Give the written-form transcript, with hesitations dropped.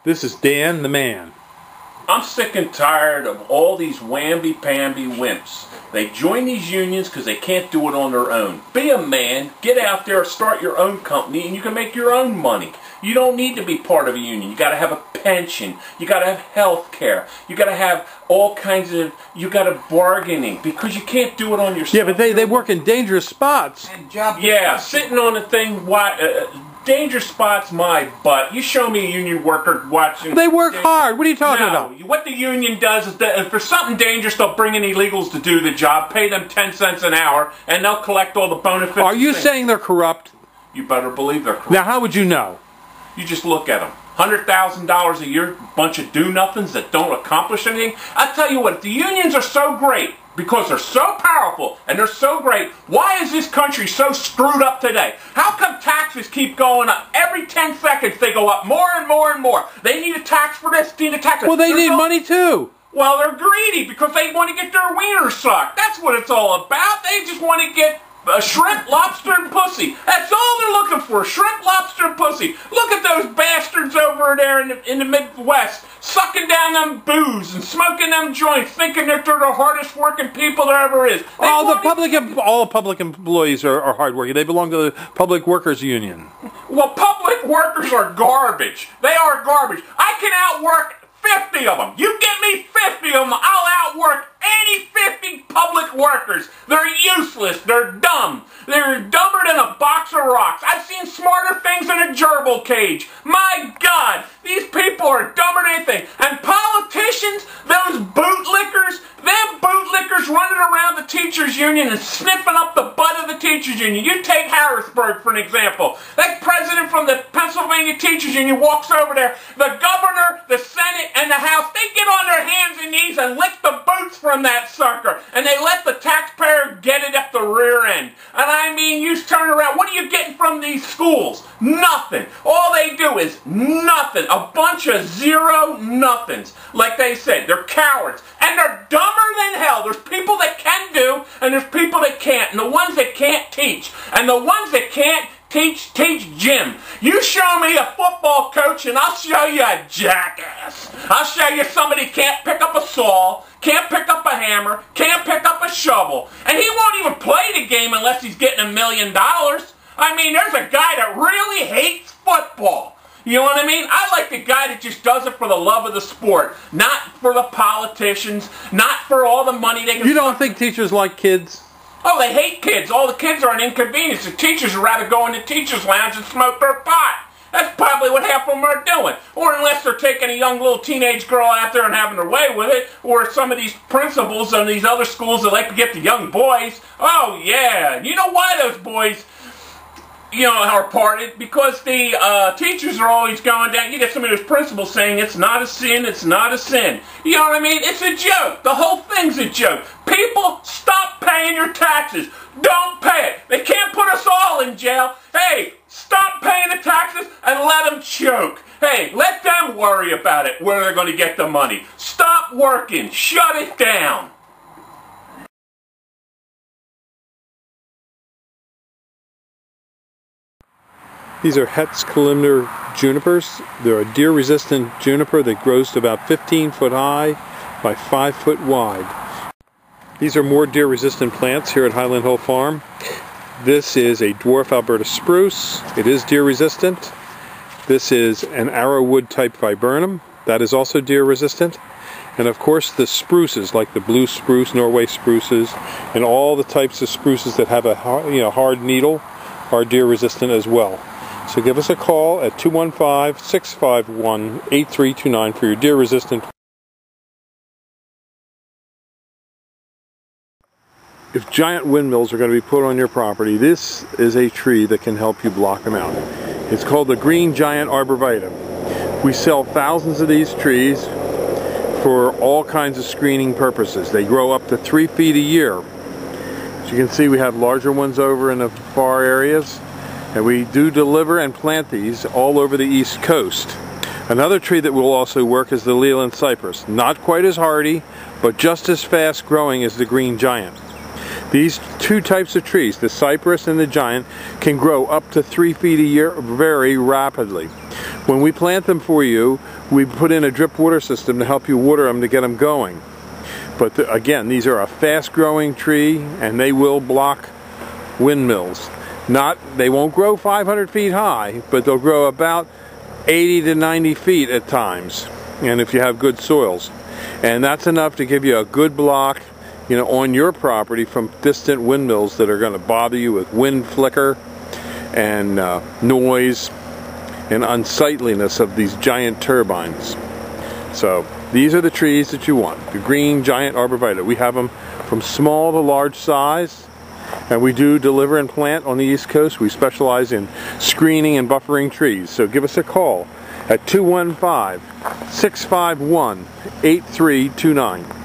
This is Dan the Man. I'm sick and tired of all these whamby-pamby wimps. They join these unions because they can't do it on their own. Be a man, get out there, start your own company, and you can make your own money. You don't need to be part of a union. You got to have a pension. You got to have health care. You got to have all kinds of, you got to bargaining because you can't do it on yourself. Yeah, but they work in dangerous spots. Yeah, sitting on a thing, dangerous spots, my butt. You show me a union worker watching. They work hard. What are you talking about? What the union does is that if there's something dangerous, they'll bring in illegals to do the job, pay them 10 cents an hour, and they'll collect all the benefits. Are you saying they're corrupt? You better believe they're corrupt. Now, how would you know? You just look at them. $100,000 a year, bunch of do-nothings that don't accomplish anything. I tell you what, if the unions are so great, because they're so powerful and they're so great, why is this country so screwed up today? How come taxes keep going up? Every 10 seconds they go up more and more and more. They need a tax for this, need a tax for that. Well, they need money too. Well, they're greedy because they want to get their wiener sucked. That's what it's all about. They just want to get shrimp, lobster, and pussy. That's all they're looking for, shrimp, lobster, and pussy. Look at those bastards over there in the Midwest, sucking down them booze and smoking them joints, thinking that they're the hardest working people there ever is. All public employees are hardworking. They belong to the Public Workers Union. Well, public workers are garbage. They are garbage. I can outwork 50 of them. You get me 50 of them, I'll outwork any 50 public workers. They're useless. They're dumb. They're dumber than a box of rocks. I've seen smarter things in a gerbil cage. My God, these people are dumber than anything. And politicians, those bootlickers, them bootlickers running around the teachers' union and sniffing up the butt of the teachers' union. You take Harrisburg for an example. That president from the Pennsylvania teachers' union walks over there. The governor, the Senate, and the House, they get on their hands and knees and lick the boots from that sucker. And they let the taxpayer get it up the rear end. And I mean, you turn around, what are you getting from these schools? Nothing. All they do is nothing. A bunch of zero nothings. Like they said, they're cowards. And they're dumber than hell. There's people that can do, and there's people that can't. And the ones that can't teach. And the ones that can't teach gym. You show me a football coach and I'll show you a jackass. I'll show you somebody can't pick up a saw, can't pick up a hammer, can't pick up a shovel. And he won't even play the game unless he's getting $1 million. I mean, there's a guy that really hates football. You know what I mean? I like the guy that just does it for the love of the sport, not for the politicians, not for all the money they can... You don't think teachers like kids? Oh, they hate kids. All the kids are an inconvenience. The teachers would rather go in the teacher's lounge and smoke their pot. That's probably what half of them are doing. Or unless they're taking a young little teenage girl out there and having their way with it. Or some of these principals in these other schools that like to get the young boys. Oh, yeah. You know why those boys, are parted? Because the teachers are always going down. You get some of those principals saying it's not a sin, it's not a sin. You know what I mean? It's a joke. The whole thing's a joke. People, stop paying your taxes. Don't pay it. They can't put us all in jail. Hey, stop paying the taxes and let them choke. Hey, let them worry about it, where they're going to get the money. Stop working. Shut it down. These are Hetz columnar junipers. They're a deer-resistant juniper that grows to about 15 foot high by 5 foot wide. These are more deer-resistant plants here at Highland Hill Farm. This is a dwarf Alberta spruce. It is deer-resistant. This is an arrowwood type viburnum. That is also deer-resistant. And of course the spruces, like the blue spruce, Norway spruces, and all the types of spruces that have a hard needle are deer-resistant as well. So give us a call at 215-651-8329 for your deer-resistant. If giant windmills are going to be put on your property, this is a tree that can help you block them out. It's called the green giant arborvitae. We sell thousands of these trees for all kinds of screening purposes. They grow up to 3 feet a year. As you can see, we have larger ones over in the far areas. And we do deliver and plant these all over the East Coast. Another tree that will also work is the Leland cypress. Not quite as hardy, but just as fast growing as the green giant. These two types of trees, the cypress and the giant, can grow up to 3 feet a year very rapidly. When we plant them for you, we put in a drip water system to help you water them to get them going. But again, these are a fast-growing tree, and they will block windmills. They won't grow 500 feet high, but they'll grow about 80 to 90 feet at times, and if you have good soils. And that's enough to give you a good block, on your property from distant windmills that are going to bother you with wind flicker and noise and unsightliness of these giant turbines. So these are the trees that you want, the green giant arborvitae. We have them from small to large size, and we do deliver and plant on the East Coast. We specialize in screening and buffering trees. So give us a call at 215-651-8329.